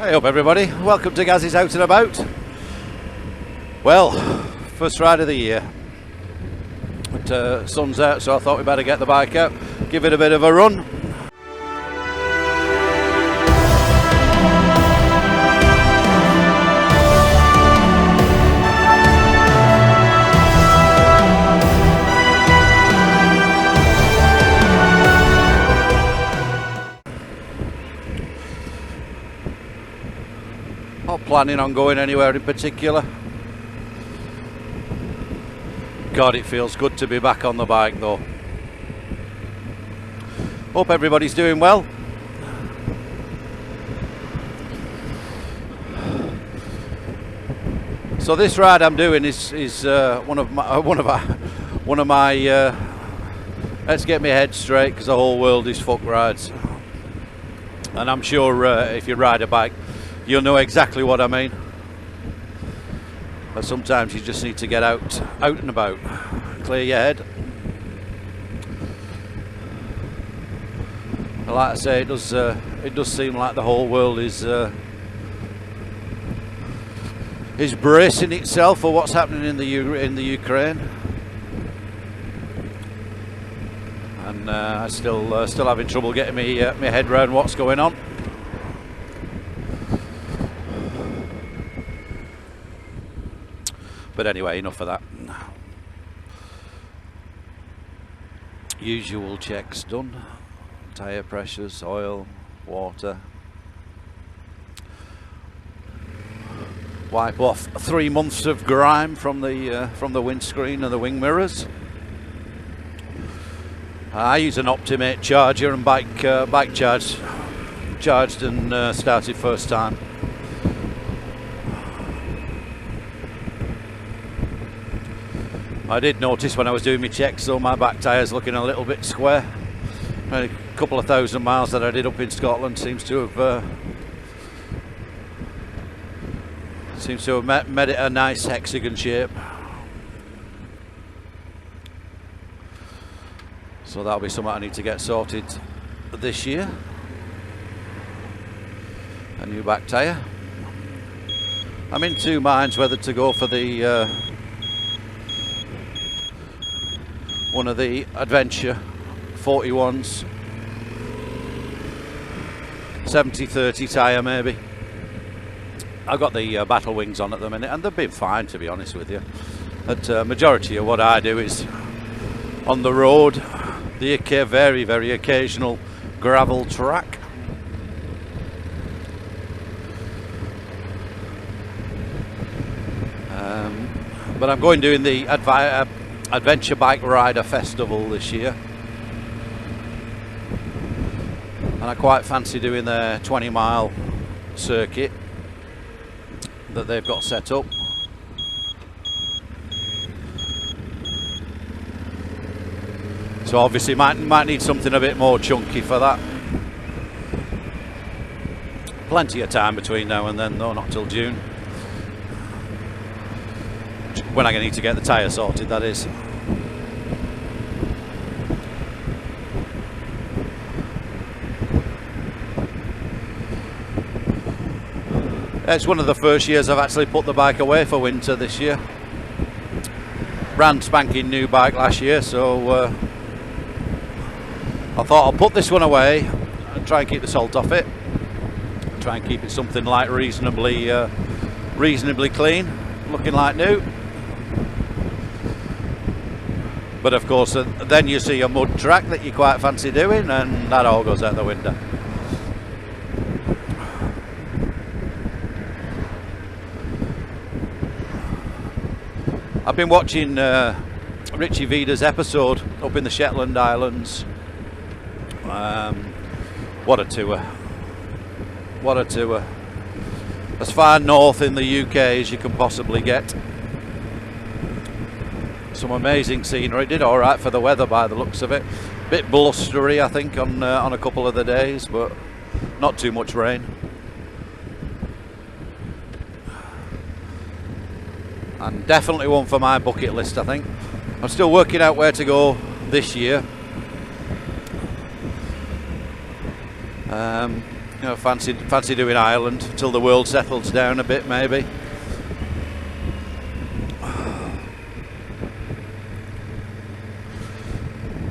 Hey up everybody, welcome to Gaz's Out and About. Well, first ride of the year. But sun's out, so I thought we better get the bike out, give it a bit of a run. Not planning on going anywhere in particular. God, it feels good to be back on the bike though. Hope everybody's doing well. So this ride I'm doing is one of my let's get my head straight, because the whole world is fuck rides, and I'm sure if you ride a bike you'll know exactly what I mean. But sometimes you just need to get out and about, clear your head. And like I say, it does seem like the whole world is bracing itself for what's happening in the Ukraine, and I still having trouble getting my head around what's going on. But anyway, enough of that. Usual checks done. Tyre pressures, oil, water. Wipe off 3 months of grime from the windscreen and the wing mirrors. I use an Optimate charger, and bike charged and started first time. I did notice when I was doing my checks, though, my back tyre's looking a little bit square. A couple of thousand miles that I did up in Scotland seems to have made it a nice hexagon shape. So that'll be something I need to get sorted this year. A new back tyre. I'm in two minds whether to go for the one of the Adventure 41s, 70/30 tyre maybe. I've got the battle wings on at the minute, and they've been fine, to be honest with you. But majority of what I do is on the road, the very, very occasional gravel track. But I'm going doing the Adventure Bike Rider Festival this year, and I quite fancy doing their 20-mile circuit that they've got set up. So obviously might need something a bit more chunky for that. Plenty of time between now and then though, not till June, when I'm going to need to get the tyre sorted, that is. It's one of the first years I've actually put the bike away for winter this year. Brand spanking new bike last year, so I thought I'll put this one away and try and keep the salt off it. Try and keep it something like reasonably clean, looking like new. But of course, then you see a mud track that you quite fancy doing, and that all goes out the window. I've been watching Richie Vida's episode up in the Shetland Islands. What a tour. What a tour. As far north in the UK as you can possibly get. Some amazing scenery. Did all right for the weather by the looks of it. Bit blustery, I think, on a couple of the days, but not too much rain. And definitely one for my bucket list, I think. I'm still working out where to go this year. You know, fancy doing Ireland till the world settles down a bit, maybe.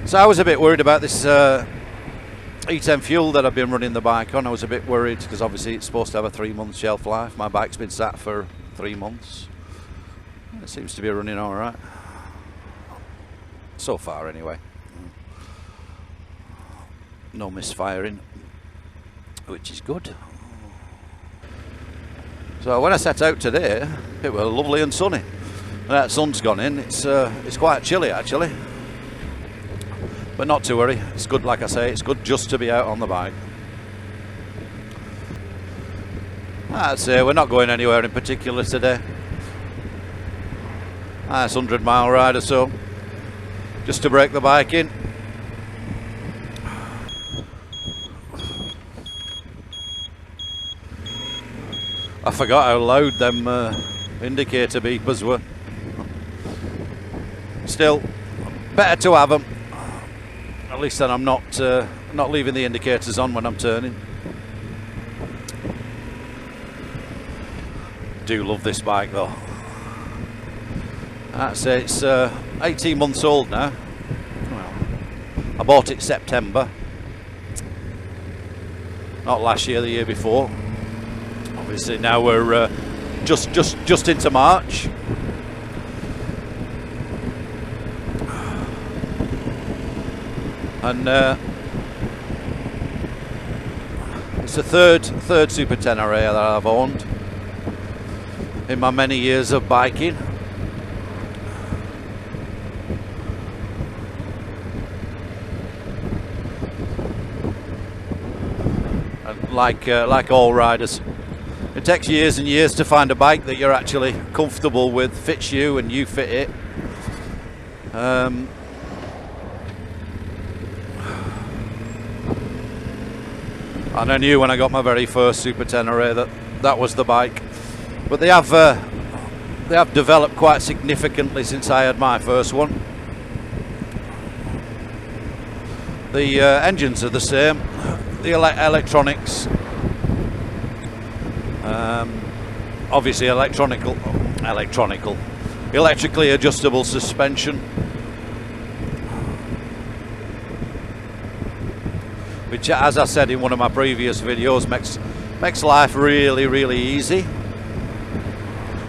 So I was a bit worried about this E10 fuel that I've been running the bike on. I was a bit worried because obviously it's supposed to have a 3-month shelf life. My bike's been sat for 3 months. It seems to be running all right so far, anyway. No misfiring, which is good. So when I set out today, it was lovely and sunny. When that sun's gone in, it's quite chilly actually. But not to worry, it's good, like I say, it's good just to be out on the bike. I'd say we're not going anywhere in particular today. Nice 100-mile ride or so, just to break the bike in. I forgot how loud them indicator beepers were. Still, better to have them. At least then I'm not leaving the indicators on when I'm turning. Do love this bike though. I'd say it's 18 months old now. Well, I bought it September, not last year, the year before. Obviously now we're just into March. And it's the third Super Tenere that I've owned in my many years of biking. And like all riders, it takes years and years to find a bike that you're actually comfortable with, fits you, and you fit it. And I knew when I got my very first Super Tenere that was the bike. But they have developed quite significantly since I had my first one. The engines are the same, the electronics, obviously electrically adjustable suspension, which, as I said in one of my previous videos, makes life really easy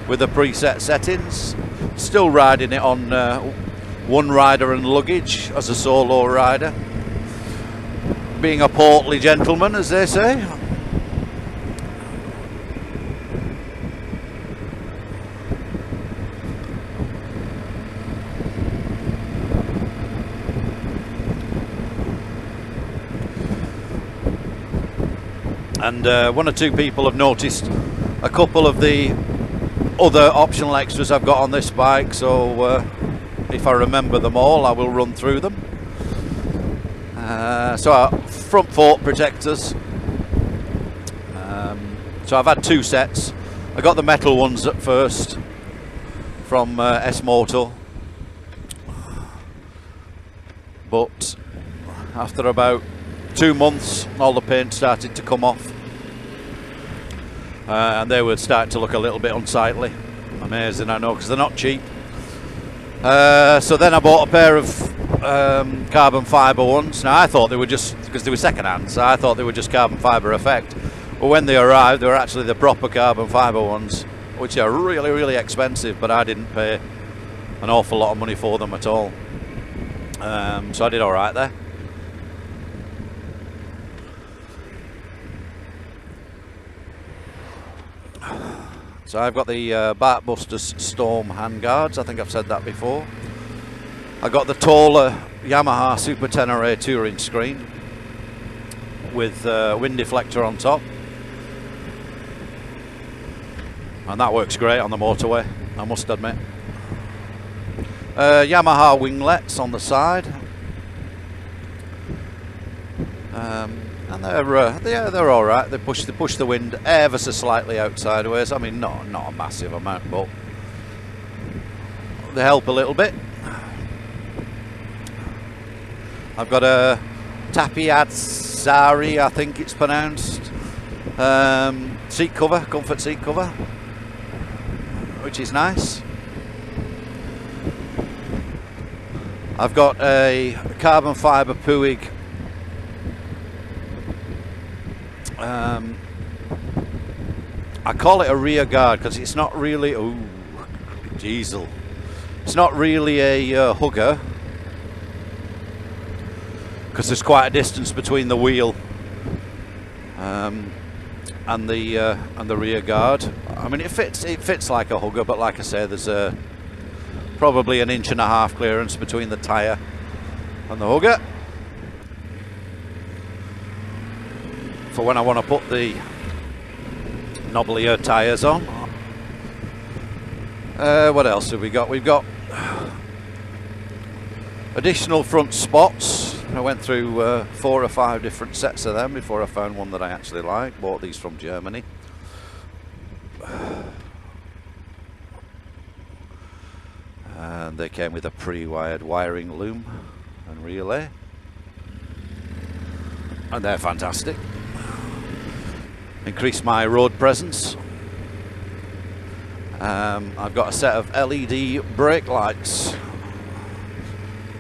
with the preset settings. Still riding it on one rider and luggage as a solo rider, being a portly gentleman, as they say. And one or two people have noticed a couple of the other optional extras I've got on this bike, so if I remember them all, I will run through them. So our front fork protectors. So I've had two sets. I got the metal ones at first from S-Moto, but after about 2 months all the paint started to come off, and they would start to look a little bit unsightly. Amazing, I know, because they're not cheap. So then I bought a pair of carbon fibre ones. Now I thought they were just, because they were second hand, so I thought they were just carbon fibre effect. But when they arrived, they were actually the proper carbon fibre ones, which are really expensive, but I didn't pay an awful lot of money for them at all. So I did all right there. So I've got the Bark Busters Storm handguards. I think I've said that before. I got the taller Yamaha Super Tenere touring screen with wind deflector on top, and that works great on the motorway, I must admit. Yamaha winglets on the side, and they're all right. They push the wind ever so slightly outsideways. I mean, not a massive amount, but they help a little bit. I've got a Tapiazzari, I think it's pronounced, Seat cover, comfort seat cover, which is nice. I've got a carbon fibre Puig I call it a rear guard because it's not really, ooh, diesel. It's not really a hugger because there's quite a distance between the wheel and the rear guard. I mean, it fits like a hugger, but like I say, there's probably 1.5 inches clearance between the tyre and the hugger. For when I want to put the knobblier tyres on. What else have we got? We've got additional front spots. I went through 4 or 5 different sets of them before I found one that I actually like. Bought these from Germany. And they came with a pre-wired wiring loom and relay. And they're fantastic. Increase my road presence. I've got a set of LED brake lights.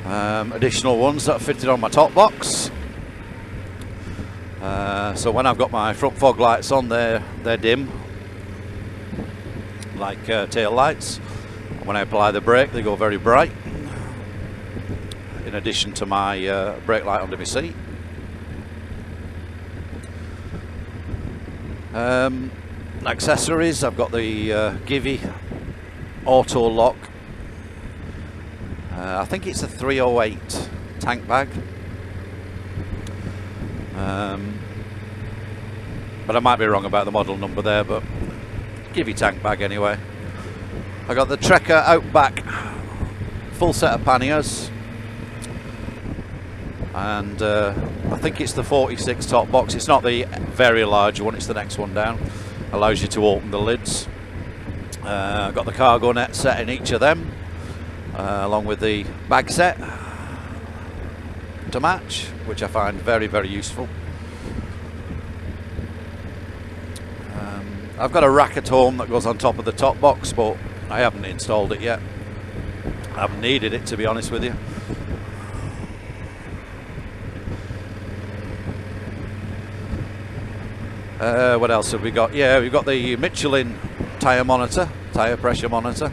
Additional ones that are fitted on my top box. So when I've got my front fog lights on, they're dim, like tail lights. When I apply the brake, they go very bright. In addition to my brake light under my seat. Accessories, I've got the Givy auto lock. I think it's a 308 tank bag. But I might be wrong about the model number there, but Givy tank bag anyway. I got the Trekker Outback full set of panniers. And I think it's the 46 top box. It's not the very large one, it's the next one down. Allows you to open the lids. I've got the cargo net set in each of them, along with the bag set to match, which I find very, very useful. I've got a rack at home that goes on top of the top box, but I haven't installed it yet. I haven't needed it, to be honest with you. What else have we got? Yeah, we've got the Michelin tyre monitor, tyre pressure monitor,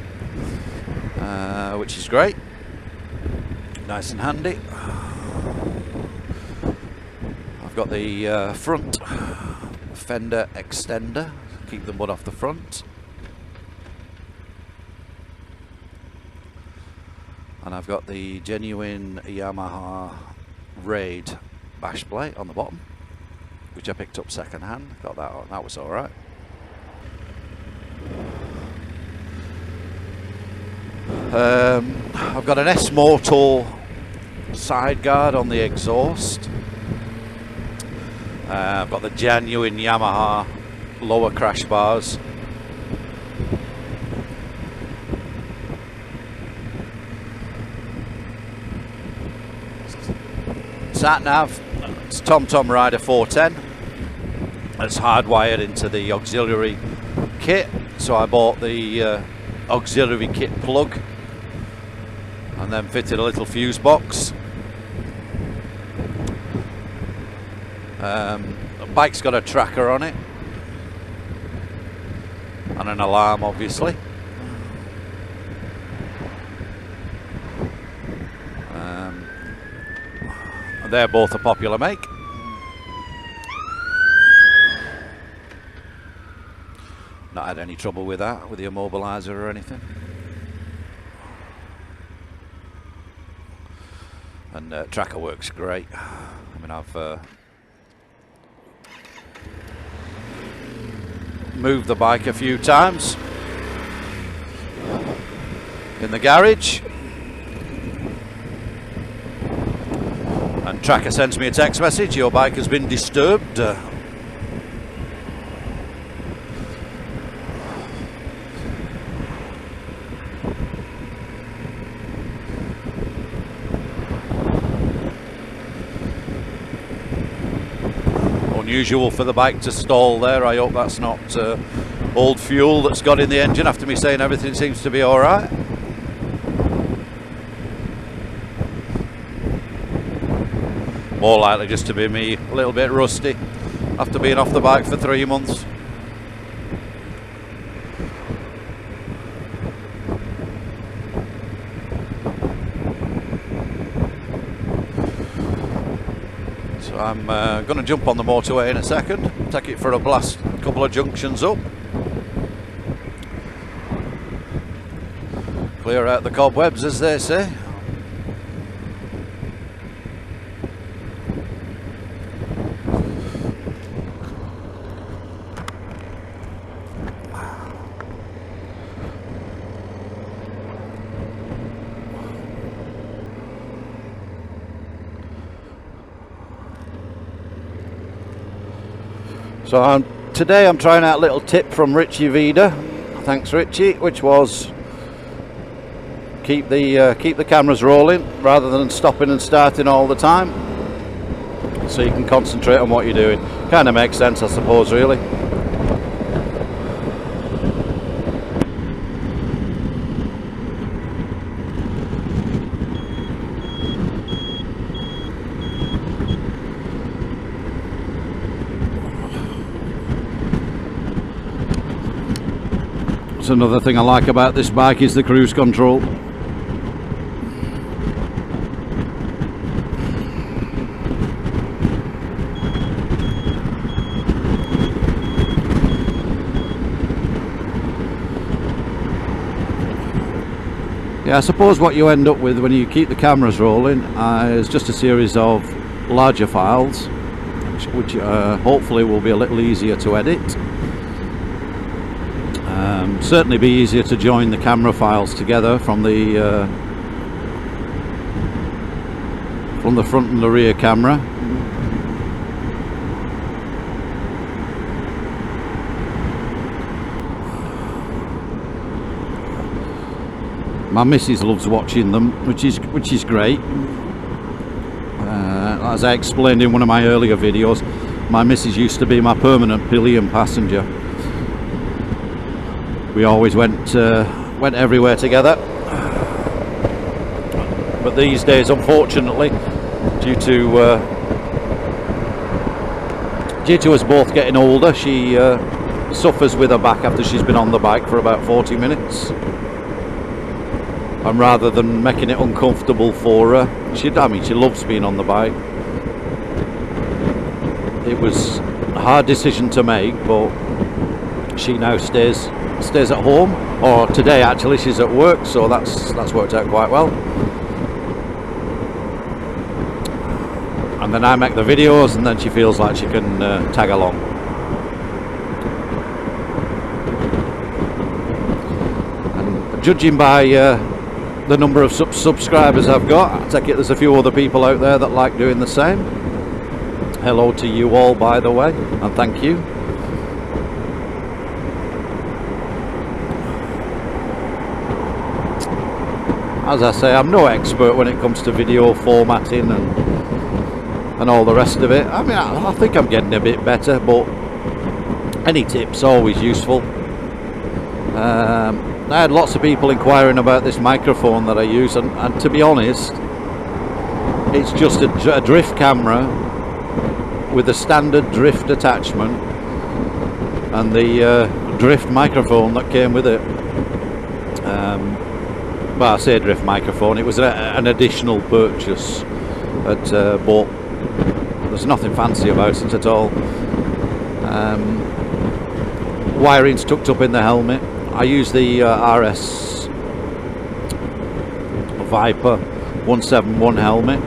which is great, nice and handy. I've got the front fender extender, keep the mud off the front, and I've got the genuine Yamaha Raid bash plate on the bottom, which I picked up second hand. Got that on, that was alright. I've got an S-Moto side guard on the exhaust. I've got the genuine Yamaha lower crash bars. Sat nav, it's TomTom Rider 410. It's hardwired into the auxiliary kit, so I bought the auxiliary kit plug and then fitted a little fuse box. The bike's got a tracker on it and an alarm, obviously. They're both a popular make. Not had any trouble with that, with the immobilizer or anything. And tracker works great. I mean, I've moved the bike a few times in the garage, and tracker sends me a text message, your bike has been disturbed. unusual for the bike to stall there. I hope that's not old fuel that's got in the engine after me saying everything seems to be alright. More likely just to be me a little bit rusty after being off the bike for 3 months. So I'm going to jump on the motorway in a second, take it for a blast, a couple of junctions up, clear out the cobwebs, as they say. So today I'm trying out a little tip from Richie Vida. Thanks Richie, which was keep the cameras rolling rather than stopping and starting all the time, so you can concentrate on what you're doing. Kind of makes sense, I suppose, really. Another thing I like about this bike is the cruise control. Yeah, I suppose what you end up with when you keep the cameras rolling is just a series of larger files, which hopefully will be a little easier to edit. Certainly be easier to join the camera files together from the front and the rear camera. My missus loves watching them, which is great. As I explained in one of my earlier videos, my missus used to be my permanent pillion passenger. We always went everywhere together, but these days, unfortunately, due to us both getting older, she suffers with her back after she's been on the bike for about 40 minutes. And rather than making it uncomfortable for her, she loves being on the bike. It was a hard decision to make, but she now stays at home, or today actually she's at work, so that's worked out quite well. And then I make the videos, and then she feels like she can tag along. And judging by the number of subscribers I've got, I take it there's a few other people out there that like doing the same. Hello to you all, by the way, and thank you. As I say, I'm no expert when it comes to video formatting and all the rest of it. I mean, I think I'm getting a bit better, but any tips are always useful. I had lots of people inquiring about this microphone that I use, and to be honest, it's just a drift camera with a standard drift attachment and the drift microphone that came with it. Well, I say drift microphone, it was an additional purchase, but there's nothing fancy about it at all. Wiring's tucked up in the helmet. I use the RS Viper 171 helmet,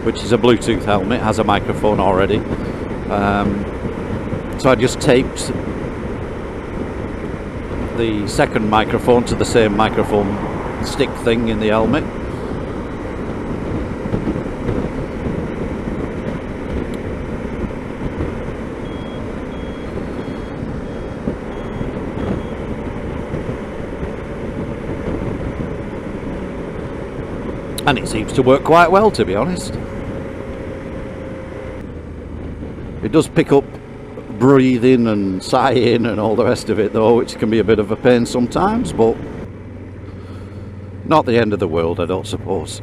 which is a Bluetooth helmet, has a microphone already. So I just taped the second microphone to the same microphone stick thing in the helmet. And it seems to work quite well, to be honest. It does pick up breathing and sighing and all the rest of it though, which can be a bit of a pain sometimes, but not the end of the world, I don't suppose.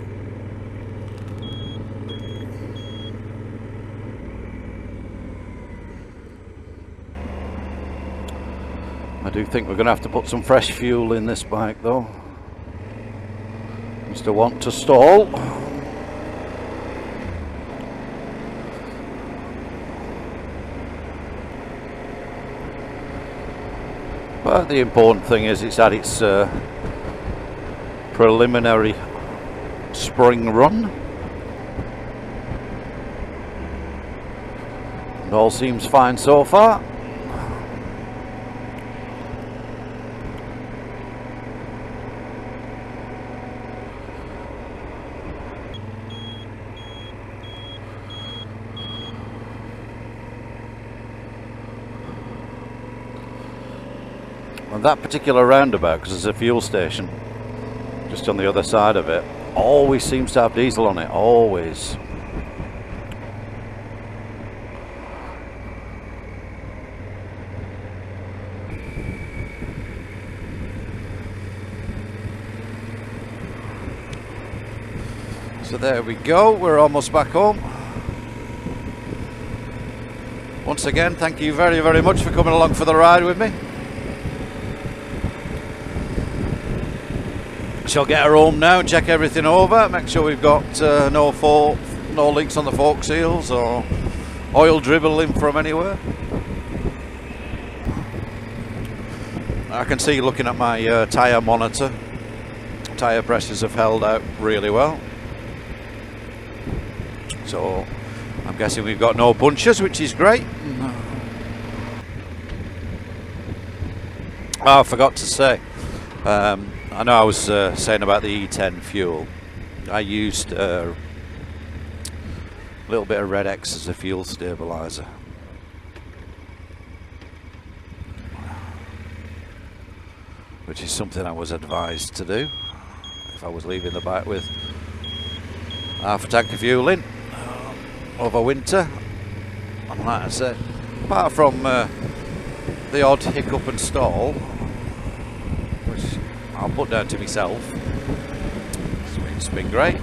I do think we're going to have to put some fresh fuel in this bike though. Mr. Want to stall. But the important thing is it's had its preliminary spring run. And all seems fine so far. And that particular roundabout, because there's a fuel station just on the other side of it, always seems to have diesel on it, always. So there we go, we're almost back home. Once again, thank you very, very much for coming along for the ride with me. Shall get her home now, check everything over, make sure we've got no leaks on the fork seals or oil dribbling from anywhere. I can see, looking at my tyre monitor, tyre pressures have held out really well. So I'm guessing we've got no bunches, which is great. Oh, I forgot to say, I know I was saying about the E10 fuel. I used a little bit of Red X as a fuel stabilizer. Which is something I was advised to do if I was leaving the bike with half a tank of fuel in over winter. And like I said, apart from the odd hiccup and stall, which I'll put down to myself, it's been great.